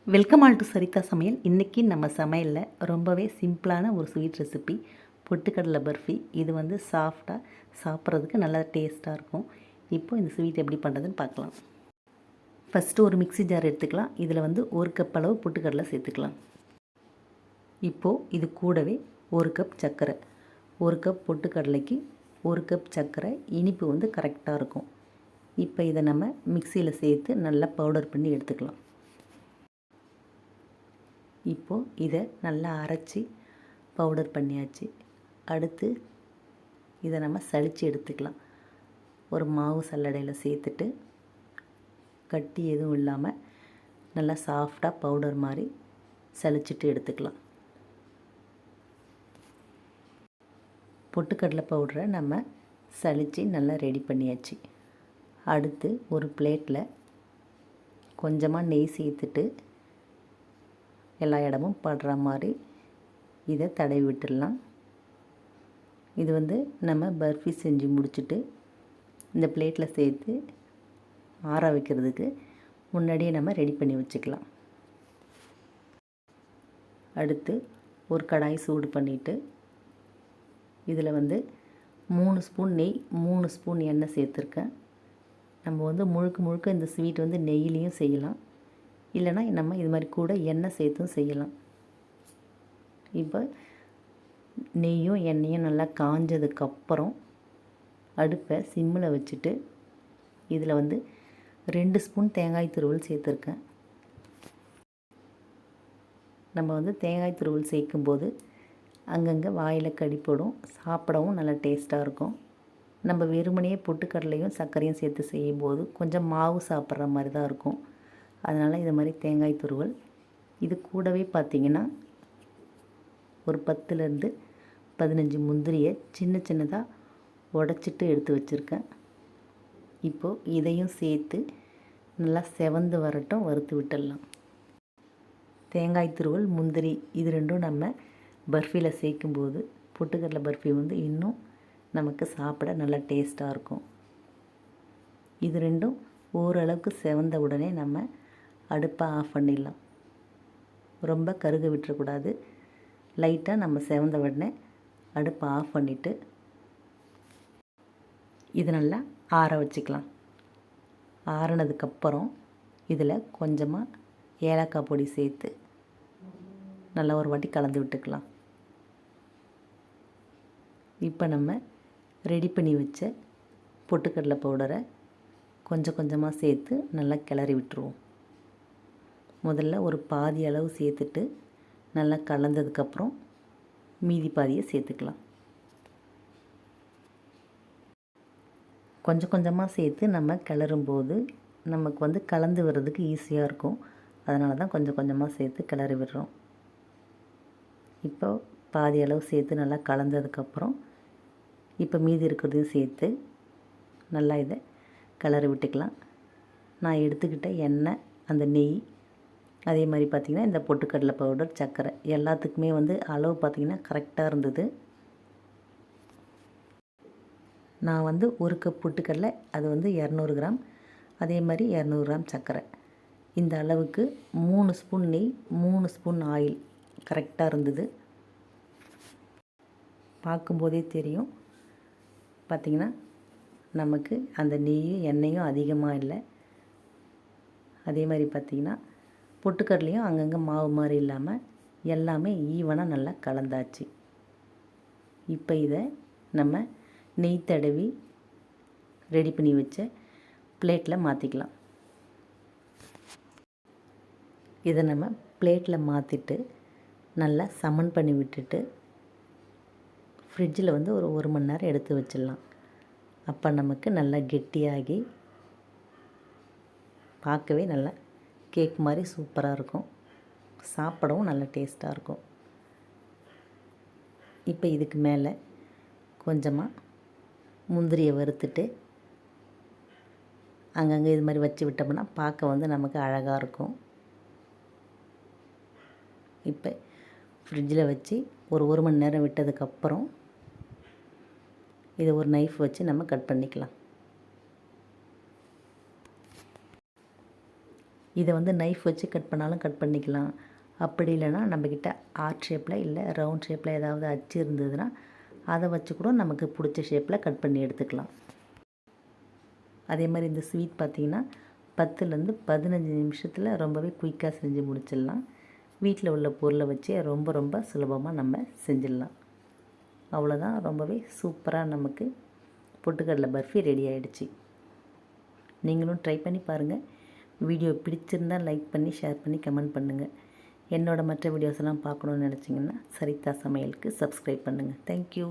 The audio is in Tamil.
வெல்கம் ஆல் டு சரிதா சமையல். இன்றைக்கி நம்ம சமையலில் ரொம்பவே சிம்பிளான ஒரு ஸ்வீட் ரெசிபி பொட்டுக்கடலை பர்ஃபி. இது வந்து சாஃப்டாக சாப்பிட்றதுக்கு நல்லா டேஸ்ட்டாக இருக்கும். இப்போது இந்த ஸ்வீட் எப்படி பண்ணுறதுன்னு பார்க்கலாம். ஃபஸ்ட்டு ஒரு மிக்ஸி ஜார் எடுத்துக்கலாம். இதில் வந்து 1 கப் அளவு பொட்டுக்கடலை சேர்த்துக்கலாம். இப்போது இது கூடவே 1 கப் சர்க்கரை. 1 கப் பொட்டுக்கடலைக்கு 1 கப் சர்க்கரை. இனிப்பு வந்து கரெக்டாக இருக்கும். இப்போ இதை நம்ம மிக்சியில் சேர்த்து நல்லா பவுடர் பண்ணி எடுத்துக்கலாம். இப்போது இதை நல்லா அரைச்சி பவுடர் பண்ணியாச்சு. அடுத்து இதை நம்ம சலித்து எடுத்துக்கலாம். ஒரு மாவு சல்லடையில் சேர்த்துட்டு கட்டி எதுவும் இல்லாமல் நல்லா சாஃப்டாக பவுடர் மாதிரி சலிச்சிட்டு எடுத்துக்கலாம். பொட்டுக்கடலை பவுடரை நம்ம சலித்து நல்லா ரெடி பண்ணியாச்சு. அடுத்து ஒரு பிளேட்டில் கொஞ்சமாக நெய் சேர்த்துட்டு எல்லா இடமும் படுற மாதிரி இதை தடவி விட்டுடலாம். இது வந்து நம்ம பர்ஃபி செஞ்சு முடிச்சுட்டு இந்த பிளேட்டில் சேர்த்து ஆற வைக்கிறதுக்கு முன்னாடியே நம்ம ரெடி பண்ணி வச்சுக்கலாம். அடுத்து ஒரு கடாய் சூடு பண்ணிவிட்டு இதில் வந்து 3 ஸ்பூன் நெய் 3 ஸ்பூன் எண்ணெய் சேர்த்துருக்கேன். நம்ம வந்து முழுக்க இந்த ஸ்வீட் வந்து நெய்யிலையும் செய்யலாம், இல்லைனா நம்ம இது மாதிரி கூட எண்ணெய் சேர்த்தும் செய்யலாம். இப்போ நெய்யும் எண்ணெயும் நல்லா காஞ்சதுக்கப்புறம் அடுப்பை சிம்மில் வச்சுட்டு இதில் வந்து 2 ஸ்பூன் தேங்காய் துருவல் சேர்த்துருக்கேன். நம்ம வந்து தேங்காய் துருவல் சேர்க்கும்போது அங்கங்கே வாயில் கடிப்படும், சாப்பிடவும் நல்லா டேஸ்ட்டாக இருக்கும். நம்ம வெறுமனையே பொட்டுக்கடலையும் சர்க்கரையும் சேர்த்து செய்யும்போது கொஞ்சம் மாவு சாப்பிட்ற மாதிரி தான் இருக்கும். அதனால் இது மாதிரி தேங்காய் துருவல். இது கூடவே பார்த்திங்கன்னா ஒரு 10லேருந்து 15 முந்திரியை சின்னதாக உடச்சிட்டு எடுத்து வச்சுருக்கேன். இப்போது இதையும் சேர்த்து நல்லா செவந்து வரட்டும், வறுத்து விட்டுடலாம். தேங்காய் துருவல், முந்திரி இது ரெண்டும் நம்ம பர்ஃபியில் சேர்க்கும்போது பொட்டுக்கடலை பர்ஃபி வந்து இன்னும் நமக்கு சாப்பிட நல்லா டேஸ்ட்டாக இருக்கும். இது ரெண்டும் ஓரளவுக்கு செவந்த உடனே நம்ம அடுப்பை ஆஃப் பண்ணிடலாம். ரொம்ப கருக விட்டுறக்கூடாது. லைட்டாக நம்ம செவந்த உடனே அடுப்பை ஆஃப் பண்ணிவிட்டு இது நல்லா ஆற வச்சுக்கலாம். ஆறினதுக்கப்புறம் இதில் கொஞ்சமாக ஏலக்காய் பொடி சேர்த்து நல்லா ஒரு வாட்டி கலந்து விட்டுக்கலாம். இப்போ நம்ம ரெடி பண்ணி வச்ச பொட்டுக்கடலை பவுடரை கொஞ்சமாக சேர்த்து நல்லா கிளறி விட்டுருவோம். முதல்ல ஒரு பாதி அளவு சேர்த்துட்டு நல்லா கலந்ததுக்கப்புறம் மீதி பாதியை சேர்த்துக்கலாம். கொஞ்சமாக சேர்த்து நம்ம கிளறும்போது நமக்கு வந்து கலந்து வர்றதுக்கு ஈஸியாக இருக்கும். அதனால தான் கொஞ்சமாக சேர்த்து கிளறி விடுறோம். இப்போ பாதி அளவு சேர்த்து நல்லா கலந்ததுக்கப்புறம் இப்போ மீதி இருக்கிறதையும் சேர்த்து நல்லா இதை கிளறி விட்டுக்கலாம். நான் எடுத்துக்கிட்ட எண்ணெய், அந்த நெய், அதே மாதிரி பார்த்திங்கன்னா இந்த பொட்டுக்கடலை பவுடர், சர்க்கரை எல்லாத்துக்குமே வந்து அளவு பார்த்திங்கன்னா கரெக்டாக இருந்தது. நான் வந்து 1 கப் பொட்டுக்கடலை, அது வந்து 200 கிராம், அதே மாதிரி 200 கிராம் சர்க்கரை. இந்த அளவுக்கு 3 ஸ்பூன் நெய் 3 ஸ்பூன் ஆயில் கரெக்டாக இருந்தது. பார்க்கும்போதே தெரியும் பார்த்திங்கன்னா நமக்கு அந்த நெய்யும் எண்ணெயும் அதிகமாக இல்லை. அதே மாதிரி பார்த்திங்கன்னா பொட்டுக்கடலையும் அங்கங்கே மாவு மாதிரி இல்லாமல் எல்லாமே ஈவனாக நல்லா கலந்தாச்சு. இப்போ இதை நம்ம நெய் தடவி ரெடி பண்ணி வச்ச பிளேட்டில் மாற்றிக்கலாம். இதை நம்ம பிளேட்டில் மாற்றிட்டு நல்லா சமன் பண்ணி விட்டுட்டு ஃப்ரிட்ஜில் வந்து ஒரு 1 மணி நேரம் எடுத்து வச்சிடலாம். அப்போ நமக்கு நல்லா கெட்டியாகி பார்க்கவே நல்லா கேக் மாதிரி சூப்பராக இருக்கும். சாப்பிடவும் நல்லா டேஸ்ட்டாக இருக்கும். இப்போ இதுக்கு மேலே கொஞ்சமாக முந்திரியை வறுத்துட்டு அங்கங்கே இது மாதிரி வச்சு விட்டோம்னா பார்க்க வந்து நமக்கு அழகாக இருக்கும். இப்போ ஃப்ரிட்ஜில் வச்சு ஒரு 1 மணி நேரம் விட்டதுக்கப்புறம் இதை ஒரு நைஃப் வச்சு நம்ம கட் பண்ணிக்கலாம். இதை வந்து நைஃப் வச்சு கட் பண்ணாலும் கட் பண்ணிக்கலாம். அப்படி இல்லைன்னா நம்மக்கிட்ட ஆர்ட் ஷேப்பில் இல்லை ரவுண்ட் ஷேப்பில் ஏதாவது அச்சு இருந்ததுன்னா அதை வச்சு கூட நமக்கு பிடிச்ச ஷேப்பில் கட் பண்ணி எடுத்துக்கலாம். அதே மாதிரி இந்த ஸ்வீட் பார்த்திங்கன்னா 10லேருந்து 15 நிமிஷத்தில் ரொம்பவே குயிக்காக செஞ்சு முடிச்சிடலாம். வீட்டில் உள்ள பொருளை வச்சே ரொம்ப சுலபமாக நம்ம செஞ்சிடலாம். அவ்வளோதான், ரொம்பவே சூப்பராக நமக்கு பொட்டுக்கடலை பர்ஃபி ரெடி ஆகிடுச்சு. நீங்களும் ட்ரை பண்ணி பாருங்கள். வீடியோ பிடிச்சிருந்தால் லைக் பண்ணி ஷேர் பண்ணி கமெண்ட் பண்ணுங்கள். என்னோடய மற்ற வீடியோஸ் எல்லாம் பார்க்கணுன்னு நினச்சிங்கன்னா சரிதா சமையலுக்கு சப்ஸ்கிரைப் பண்ணுங்கள். தேங்க்யூ.